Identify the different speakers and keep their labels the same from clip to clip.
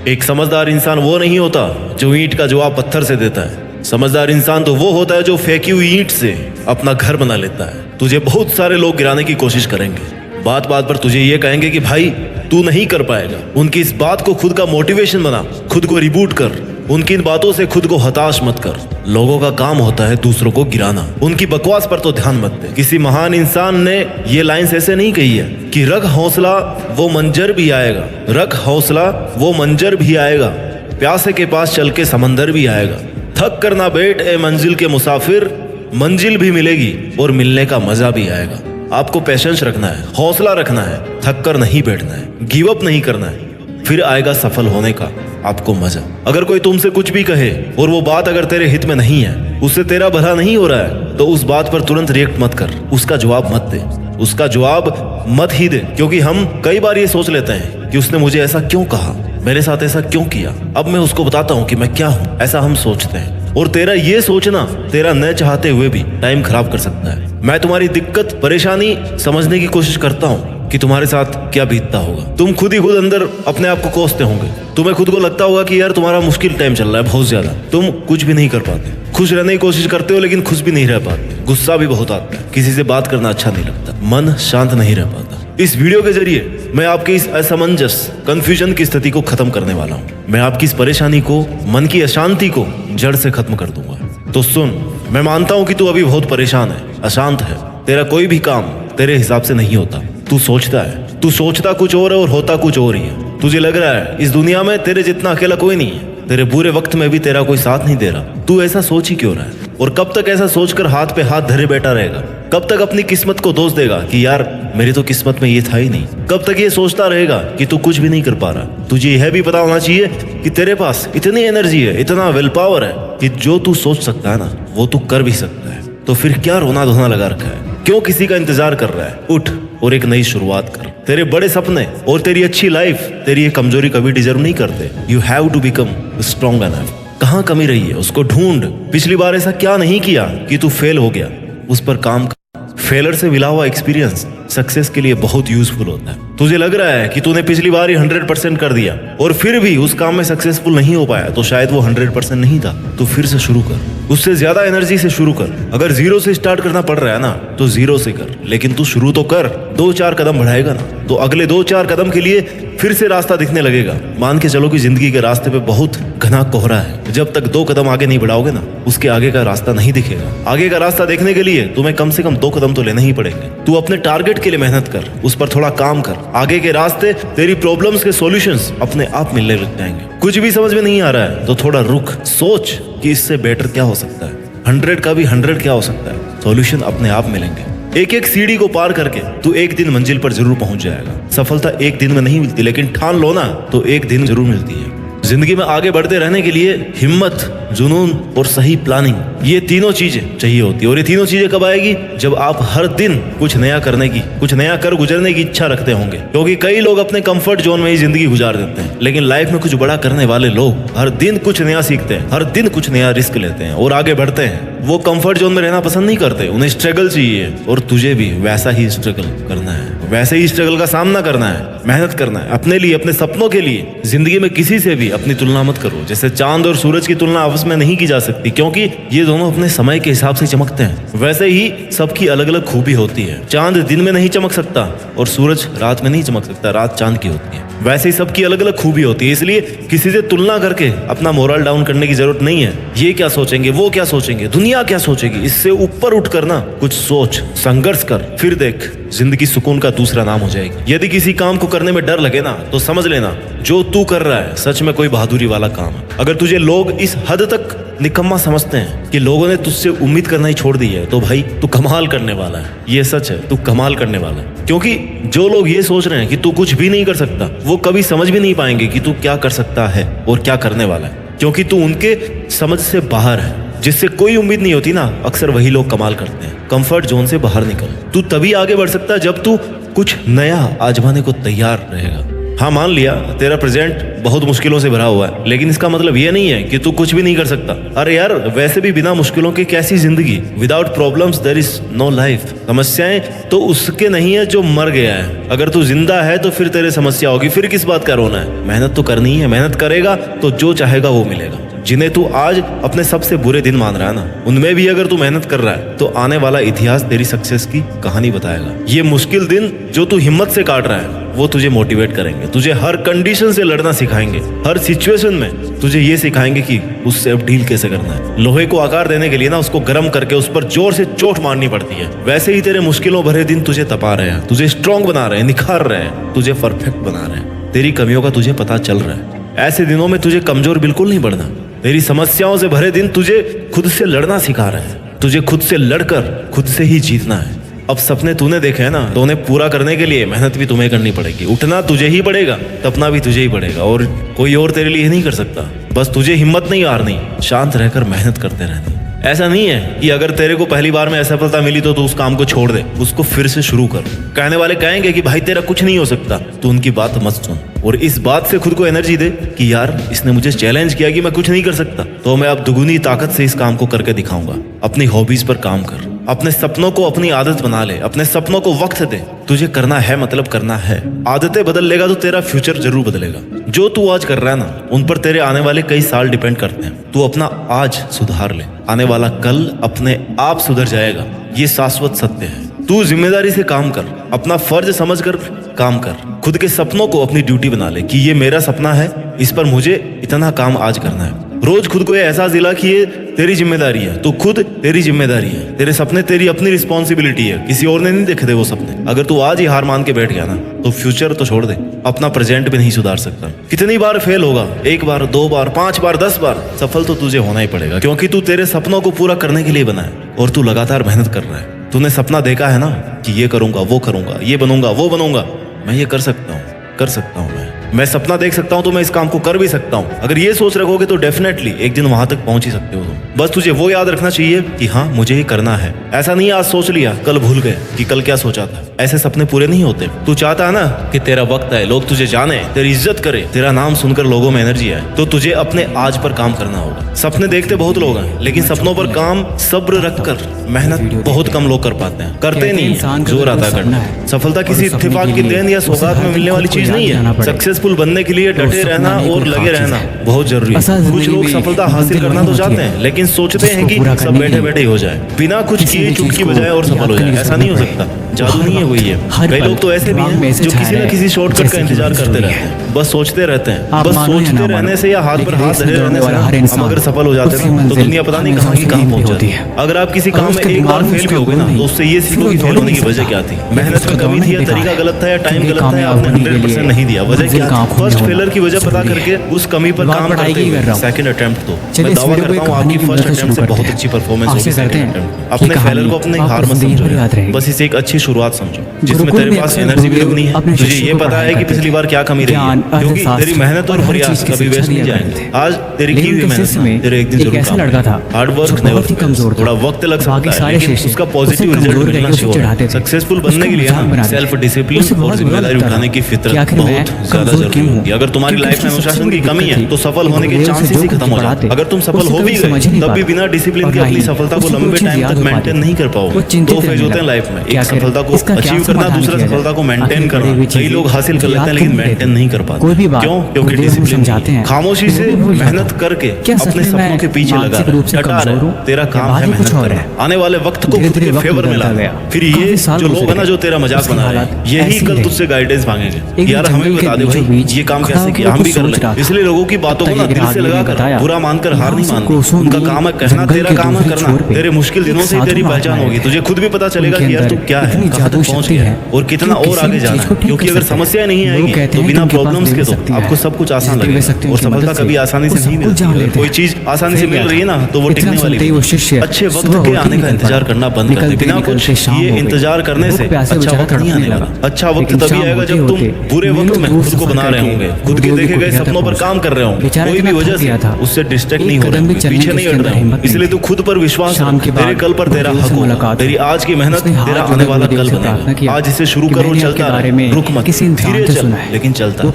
Speaker 1: एक समझदार इंसान वो नहीं होता जो ईंट का जवाब पत्थर से देता है। समझदार इंसान तो वो होता है जो फेंकी हुई ईंट से अपना घर बना लेता है। तुझे बहुत सारे लोग गिराने की कोशिश करेंगे, बात बात पर तुझे ये कहेंगे कि भाई तू नहीं कर पाएगा। उनकी इस बात को खुद का मोटिवेशन बना, खुद को रिबूट कर। उनकी इन बातों से खुद को हताश मत कर। लोगों का काम होता है दूसरों को गिराना, उनकी बकवास पर तो ध्यान मत दे। किसी महान इंसान ने ये लाइन्स ऐसे नहीं कही है कि रख हौसला वो मंजर भी आएगा, रख हौसला वो मंजर भी आएगा, प्यासे के पास चल के समंदर भी आएगा। थक कर ना बैठ ए मंजिल के मुसाफिर, मंजिल भी मिलेगी और मिलने का मजा भी आएगा। आपको पेशेंस रखना है, हौसला रखना है, थक कर नहीं बैठना है, गिव अप नहीं करना है, फिर आएगा सफल होने का आपको मजा। अगर कोई तुमसे कुछ भी कहे और वो बात अगर तेरे हित में नहीं है, उससे तेरा भला नहीं हो रहा है, तो उस बात पर तुरंत रिएक्ट मत कर, उसका जवाब मत दे, उसका जवाब मत ही दे। क्योंकि हम कई बार ये सोच लेते हैं कि उसने मुझे ऐसा क्यों कहा, मेरे साथ ऐसा क्यों किया, अब मैं उसको बताता हूँ कि मैं क्या हूँ, ऐसा हम सोचते हैं। और तेरा ये सोचना तेरा न चाहते हुए भी टाइम खराब कर सकता है। मैं तुम्हारी दिक्कत परेशानी समझने की कोशिश करता हूँ कि तुम्हारे साथ क्या बीतता होगा। तुम खुद ही खुद अंदर अपने आप को कोसते होंगे। तुम्हें खुद को लगता होगा कि यार तुम्हारा मुश्किल टाइम चल रहा है बहुत ज्यादा, तुम कुछ भी नहीं कर पाते, खुश रहने की कोशिश करते हो लेकिन खुश भी नहीं रह पाते, गुस्सा भी बहुत आता है, किसी से बात करना अच्छा नहीं लगता, मन शांत नहीं रह पाता। इस वीडियो के जरिए मैं आपके इस असमंजस कंफ्यूजन की स्थिति को खत्म करने वाला हूँ। मैं आपकी इस परेशानी को, मन की अशांति को जड़ से खत्म कर दूंगा। तो सुन, मैं मानता हूँ कि तू अभी बहुत परेशान है, अशांत है, तेरा कोई भी काम तेरे हिसाब से नहीं होता। तू सोचता कुछ और है और होता कुछ और ही है। तुझे लग रहा है इस दुनिया में तेरे जितना अकेला कोई नहीं है, तेरे बुरे वक्त में भी तेरा कोई साथ नहीं दे रहा। तू ऐसा सोच ही क्यों रहा है? और कब तक ऐसा सोचकर हाथ पे हाथ धरे बैठा रहेगा? कब तक अपनी किस्मत को दोष देगा कि यार मेरी तो किस्मत में ये था ही नहीं? कब तक ये सोचता रहेगा कि तू कुछ भी नहीं कर पा रहा? तुझे यह भी पता होना चाहिए कि तेरे पास इतनी एनर्जी है, इतना विल पावर है कि जो तू सोच सकता है ना, वो तू कर भी सकता है। तो फिर क्या रोना धोना लगा रखा है? क्यों किसी का इंतजार कर रहा है? उठ और एक नई शुरुआत कर। तेरे बड़े सपने और तेरी अच्छी लाइफ तेरी ये कमजोरी कभी डिजर्व नहीं करते। You have to become strong enough. कहाँ कमी रही है उसको ढूंढ। पिछली बार ऐसा क्या नहीं किया कि तू फेल हो गया, उस पर काम कर। फेलर से मिला हुआ एक्सपीरियंस सक्सेस के लिए बहुत यूजफुल होता है। तुझे लग रहा है कि तूने पिछली बार ही 100% कर दिया और फिर भी उस काम में सक्सेसफुल नहीं हो पाया, तो शायद वो 100% नहीं था। तो फिर से शुरू कर, उससे ज्यादा एनर्जी से शुरू कर। अगर 0 से स्टार्ट करना पड़ रहा है ना, तो 0 से कर, लेकिन तू शुरू तो कर। 2-4 कदम बढ़ाएगा ना, तो अगले 2-4 कदम के लिए फिर से रास्ता दिखने लगेगा। मान के चलो कि जिंदगी के रास्ते पे बहुत घना कोहरा है। जब तक 2 कदम आगे नहीं बढ़ाओगे ना, उसके आगे का रास्ता नहीं दिखेगा। आगे का रास्ता देखने के लिए तुम्हें कम से कम 2 कदम तो लेने ही पड़ेंगे। तू अपने टारगेट के लिए मेहनत कर, उस पर थोड़ा काम कर। आगे के रास्ते, तेरी प्रॉब्लम्स के सॉल्यूशंस अपने आप मिलने लग जाएंगे। कुछ भी समझ में नहीं आ रहा है तो थोड़ा रुक, सोच कि इससे बेटर क्या हो सकता है, 100 का भी 100 क्या हो सकता है। सॉल्यूशन अपने आप मिलेंगे। एक एक सीढ़ी को पार करके तू एक दिन मंजिल पर जरूर पहुंच जाएगा। सफलता एक दिन में नहीं मिलती, लेकिन ठान लो ना तो एक दिन जरूर मिलती है। जिंदगी में आगे बढ़ते रहने के लिए हिम्मत, जुनून और सही प्लानिंग, ये तीनों चीजें चाहिए होती है। और ये तीनों चीजें कब आएगी? जब आप हर दिन कुछ नया करने की, कुछ नया कर गुजरने की इच्छा रखते होंगे। क्योंकि कई लोग अपने कंफर्ट जोन में ही जिंदगी गुजार देते हैं, लेकिन लाइफ में कुछ बड़ा करने वाले लोग हर दिन कुछ नया सीखते हैं, हर दिन कुछ नया रिस्क लेते हैं और आगे बढ़ते हैं। वो कंफर्ट जोन में रहना पसंद नहीं करते, उन्हें स्ट्रगल चाहिए। और तुझे भी वैसा ही स्ट्रगल करना है, वैसे ही स्ट्रगल का सामना करना है, मेहनत करना है अपने लिए, अपने सपनों के लिए। जिंदगी में किसी से भी अपनी तुलना मत करो। जैसे चांद और सूरज की तुलना आपस में नहीं की जा सकती, क्योंकि ये दोनों अपने समय के हिसाब से चमकते हैं। वैसे ही सबकी अलग अलग खूबी होती है। चांद दिन में नहीं चमक सकता और सूरज रात में नहीं चमक सकता, रात चांद की होती है। वैसे ही सबकी अलग अलग खूबी होती है। इसलिए किसी से तुलना करके अपना मोरल डाउन करने की जरूरत नहीं है। ये क्या सोचेंगे, वो क्या सोचेंगे, दुनिया क्या सोचेगी, इससे ऊपर उठ कर ना कुछ सोच, संघर्ष कर, फिर देख जिंदगी सुकून का दूसरा नाम हो जाएगी। यदि किसी काम को करने में डर लगे ना, तो समझ लेना जो तू कर रहा है सच में कोई बहादुरी वाला काम है। अगर तुझे लोग इस हद तक निकम्मा समझते हैं कि लोगों ने तुझसे उम्मीद करना ही छोड़ दी है, तो भाई तू कमाल करने वाला है। ये सच है, तू कमाल करने वाला है। क्योंकि जो लोग ये सोच रहे हैं कि तू कुछ भी नहीं कर सकता, वो कभी समझ भी नहीं पाएंगे कि तू क्या कर सकता है और क्या करने वाला है। क्योंकि तू उनके समझ से बाहर है। जिससे कोई उम्मीद नहीं होती ना, अक्सर वही लोग कमाल करते हैं। कंफर्ट जोन से बाहर निकल। तू तभी आगे बढ़ सकता है जब तू कुछ नया आजमाने को तैयार रहेगा। हाँ मान लिया तेरा प्रेजेंट बहुत मुश्किलों से भरा हुआ है, लेकिन इसका मतलब ये नहीं है कि तू कुछ भी नहीं कर सकता। अरे यार वैसे भी बिना मुश्किलों के कैसी जिंदगी, without problems there is no life. समस्याएं तो उसके नहीं है जो मर गया है, अगर तू जिंदा है तो फिर तेरे समस्या होगी, फिर किस बात का रोना है। मेहनत तो करनी है, मेहनत करेगा तो जो चाहेगा वो मिलेगा। जिन्हें तू आज अपने सबसे बुरे दिन मान रहा है ना, उनमें भी अगर तू मेहनत कर रहा है तो आने वाला इतिहास तेरी सक्सेस की कहानी बताएगा। ये मुश्किल दिन जो तू हिम्मत से काट रहा है वो तुझे मोटिवेट करेंगे, तुझे हर कंडीशन से लड़ना सिखाएंगे, हर सिचुएशन में तुझे ये सिखाएंगे कि उससे अब डील कैसे करना है। लोहे को आकार देने के लिए ना उसको गर्म करके उस पर जोर से चोट मारनी पड़ती है। वैसे ही तेरे मुश्किलों भरे दिन तुझे तपा रहे हैं, तुझे स्ट्रांग बना रहे हैं, निखार रहे हैं, तुझे परफेक्ट बना रहे हैं। तेरी कमियों का तुझे पता चल रहा है। ऐसे दिनों में तुझे कमजोर बिल्कुल नहीं बढ़ना। तेरी समस्याओं से भरे दिन तुझे खुद से लड़ना सिखा रहे हैं, तुझे खुद से लड़कर खुद से ही जीतना है। अब सपने तूने देखे हैं ना, तो उन्हें पूरा करने के लिए मेहनत भी तुम्हें करनी पड़ेगी। उठना तुझे ही पड़ेगा, तपना भी तुझे ही पड़ेगा, और कोई और तेरे लिए नहीं कर सकता। बस तुझे हिम्मत नहीं हारनी, शांत रहकर मेहनत करते रहना। ऐसा नहीं है कि अगर तेरे को पहली बार में असफलता मिली तो तू उस काम को छोड़ दे, उसको फिर से शुरू कर। कहने वाले कहेंगे कि भाई तेरा कुछ नहीं हो सकता, तो उनकी बात मत सुन और इस बात से खुद को एनर्जी दे कि यार इसने मुझे चैलेंज किया कि मैं कुछ नहीं कर सकता, तो मैं अब दुगुनी ताकत से इस काम को करके दिखाऊंगा। अपनी हॉबीज पर काम कर, अपने सपनों को अपनी आदत बना ले, अपने सपनों को वक्त दे। तुझे करना है मतलब करना है। आदतें बदल लेगा तो तेरा फ्यूचर जरूर बदलेगा। जो तू आज कर रहा है ना, उन पर तेरे आने वाले कई साल डिपेंड करते हैं। तू अपना आज सुधार ले, आने वाला कल अपने आप सुधर जाएगा। ये शाश्वत सत्य है। तू जिम्मेदारी से काम कर, अपना फर्ज समझकर काम कर। खुद के सपनों को अपनी ड्यूटी बना ले कि ये मेरा सपना है, इस पर मुझे इतना काम आज करना है। रोज खुद को ये एहसास दिला कि ये तेरी जिम्मेदारी है, तू खुद तेरी जिम्मेदारी है। तेरे सपने तेरी अपनी रिस्पॉन्सिबिलिटी है, किसी और ने नहीं देखे थे वो सपने। अगर तू आज ही हार मान के बैठ गया ना, तो फ्यूचर तो छोड़ दे, अपना प्रेजेंट भी नहीं सुधार सकता। कितनी बार फेल होगा, 1 बार 2 बार 5 बार 10 बार, सफल तो तुझे होना ही पड़ेगा, क्योंकि तू तेरे सपनों को पूरा करने के लिए बना है और तू लगातार मेहनत कर रहा है। तूने सपना देखा है ना कि ये करूंगा, वो करूंगा, ये बनूंगा, वो बनूंगा, मैं ये कर सकता हूँ, कर सकता हूँ। मैं सपना देख सकता हूँ तो मैं इस काम को कर भी सकता हूँ। अगर ये सोच रखोगे तो डेफिनेटली एक दिन वहां तक पहुंच ही सकते हो तुम। बस तुझे वो याद रखना चाहिए कि हाँ मुझे ये करना है। ऐसा नहीं आज सोच लिया कल भूल गए कि कल क्या सोचा था। ऐसे सपने पूरे नहीं होते। तू चाहता है ना कि तेरा वक्त आए, लोग तुझे जाने, तेरी इज्जत करे, तेरा नाम सुनकर लोगों में एनर्जी आए, तो तुझे अपने आज पर काम करना होगा। सपने देखते बहुत लोग हैं, लेकिन सपनों पर काम सब्र रखकर मेहनत बहुत कम लोग कर पाते हैं। करते नहीं, जोर आता करना है। सफलता किसी इत्तेफाक की देन या सौगात में मिलने वाली चीज नहीं है। सक्सेसफुल बनने के लिए डटे रहना और लगे रहना बहुत जरूरी है। कुछ लोग सफलता हासिल करना तो चाहते हैं, लेकिन सोचते हैं कि सब बैठे बैठे ही हो जाए, बिना कुछ किए चुटकी बजाए और सफल हो जाए। ऐसा नहीं हो सकता, जादू नहीं है, वही है। कई लोग तो ऐसे भी हैं जो किसी न किसी शॉर्टकट का इंतजार करते रहते हैं, बस सोचते रहते हैं। बस सोचते रहने से या हाथ पर हाथ धरे रहने से हम अगर सफल हो जाते हैं तो दुनिया पता नहीं कहाँ की कहाँ पहुंच जाती है। अगर आप किसी काम में एक बार फेल भी हो गए ना, तो उससे ये सीखो कि फेल होने की वजह क्या थी। मेहनत में कमी थी या तरीका गलत था या टाइम गलत था या आपने 100% नहीं दिया, वजह क्या थी। फर्स्ट फेलर की वजह पता करके उस कमी पर काम करते हुए सेकंड अटेम्प्ट तो मैं दावा करता हूँ आपकी फर्स्ट अटेम्प्ट से बहुत अच्छी परफॉर्मेंस होगी सेकंड अटेम्प्ट। अपने फेलर को अपने हार मत समझो, बस इसे एक अच्छी शुरुआत समझो जिसमें तेरे पास एनर्जी भी लगनी है। तुझे ये पता है कि पिछली बार क्या कमी रही है, क्योंकि तेरी मेहनत और प्रयास कभी वेस्ट नहीं जाएंगे। आज तेरी की हुई मेहनत तेरे एक दिन जरूर काम आएगा। Hard work never fails. थोड़ा वक्त लग सकता है लेकिन उसका पॉजिटिव रिजल्ट मिलना श्योर है। सक्सेसफुल बनने के लिए सेल्फ डिसिप्लिन और जिम्मेदारी उठाने की फितरत बहुत ज्यादा जरूरी होगी। अगर तुम्हारी लाइफ में अनुशासन की कमी है तो सफल होने के चांसेस ही खत्म हो जाते हैं। अगर तुम सफल हो भी गए तब भी बिना डिसिप्लिन के अपनी सफलता को लंबे टाइम तक मेंटेन नहीं कर पाओगे। दो फेज होते हैं लाइफ में, एक सफलता को अचीव करना, दूसरा सफलता को मेंटेन करना। कई लोग हासिल कर लेते हैं लेकिन मेंटेन नहीं कर पाते। क्यों? क्योंकि डिसिप्लिन, खामोशी से मेहनत करके अपने सपनों के पीछे लगा डटा रहे। तेरा काम है मेहनत करना, आने वाले वक्त को खुद के फेवर में लाना। फिर ये जो लोग है ना जो तेरा मजाक बना रहे हैं, यही कल तुझसे गाइडेंस मांगेंगे, यार हमें बता दे भाई ये काम कैसे किया, हम भी कर लें। इसलिए लोगों की बातों को ना दिल से लगाकर बुरा मानकर हार नहीं माननी। उनका काम है कहना, तेरा काम है करना। तेरे मुश्किल दिनों से तेरी पहचान होगी, तुझे खुद भी पता चलेगा कि यार तू क्या है, कहाँ तक पहुंच गया है और कितना और आगे जाना है। क्योंकि अगर समस्या नहीं आएगी तो बिना प्रॉब्लम्स के तो आपको सब कुछ आसान लगेगा और सफलता कभी आसानी से नहीं मिलती। अगर कोई चीज आसानी से मिल रही है ना तो वो टिकने वाली है। अच्छे वक्त के आने का इंतजार करना बंद कर दे। बिना कुछ ये इंतजार करने से अच्छा वक्त नहीं आने वाला। अच्छा वक्त तभी आएगा जब तुम बुरे वक्त में खुद को बना रहे होंगे, खुद के देखे गए सपनों पर काम कर रहे होंगे, कोई भी वजह से उससे डिस्ट्रैक्ट नहीं हो रहे, पीछे नहीं हट रहे हो। इसलिए तू खुद पर विश्वास रख, तेरे कल पर तेरा हक होगा, तेरी आज की मेहनत तेरा आने वाला कल बनेगा। आज इसे शुरू करो, चलता रहे, रुक मत, धीरे चल लेकिन चलता।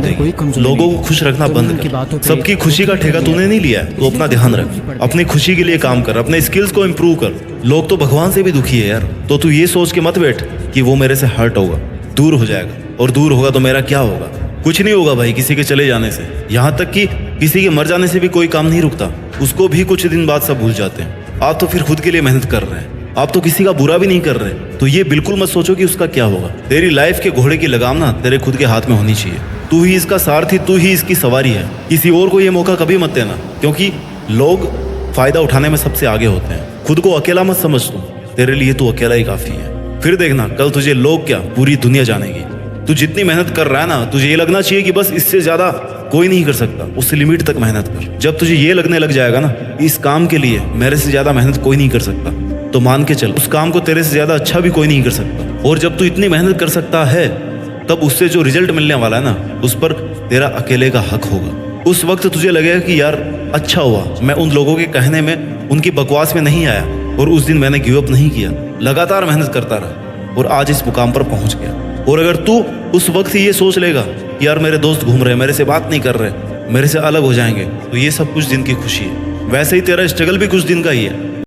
Speaker 2: अंदर कोई
Speaker 1: देगी।
Speaker 2: कमजोरी
Speaker 1: लोगों
Speaker 2: नहीं
Speaker 1: को खुश रखना
Speaker 2: तो
Speaker 1: बंद
Speaker 2: उनकी बातों
Speaker 1: कर।
Speaker 2: पे
Speaker 1: सबकी खुशी का ठेका तूने नहीं लिया है, तो अपना ध्यान रख, अपनी खुशी के लिए काम कर, अपने स्किल्स को इम्प्रूव कर। लोग तो भगवान से भी दुखी है यार, तो तू ये सोच के मत बैठ कि वो मेरे से हर्ट होगा, दूर हो जाएगा, और दूर होगा तो मेरा क्या होगा। कुछ नहीं होगा भाई किसी के चले जाने से, यहाँ तक कि किसी के मर जाने से भी कोई काम नहीं रुकता, उसको भी कुछ दिन बाद सब भूल जाते हैं। आप तो फिर खुद के लिए मेहनत कर रहे हैं, आप तो किसी का बुरा भी नहीं कर रहे, तो ये बिल्कुल मत सोचो कि उसका क्या होगा। तेरी लाइफ के घोड़े की लगाम ना तेरे खुद के हाथ में होनी चाहिए। तू ही इसका सारथी, तू ही इसकी सवारी है। किसी और को ये मौका कभी मत देना, क्योंकि लोग फायदा उठाने में सबसे आगे होते हैं। खुद को अकेला मत समझ तू, तेरे लिए तू अकेला ही काफी है। फिर देखना कल तुझे लोग क्या पूरी दुनिया जानेगी। तू जितनी मेहनत कर रहा है ना, तुझे ये लगना चाहिए कि बस इससे ज्यादा कोई नहीं कर सकता, उससे लिमिट तक मेहनत कर। जब तुझे ये लगने लग जाएगा ना इस काम के लिए मेरे से ज्यादा मेहनत कोई नहीं कर सकता, तो मान के चल उस काम को तेरे से ज्यादा अच्छा भी कोई नहीं कर सकता। और जब तू इतनी मेहनत कर सकता है, तब उससे जो रिजल्ट मिलने वाला है ना, उस पर तेरा अकेले का हक होगा। उस वक्त तुझे लगेगा कि यार अच्छा हुआ मैं उन लोगों के कहने में, उनकी बकवास में नहीं आया, और उस दिन मैंने गिव अप नहीं किया, लगातार मेहनत करता रहा और आज इस मुकाम पर पहुंच गया। और अगर तू उस वक्त ही ये सोच लेगा कि यार मेरे दोस्त घूम रहे, मेरे से बात नहीं कर रहे, मेरे से अलग हो जाएंगे, तो ये सब कुछ दिन की खुशी है। वैसे ही तेरा स्ट्रगल भी कुछ दिन का ही है।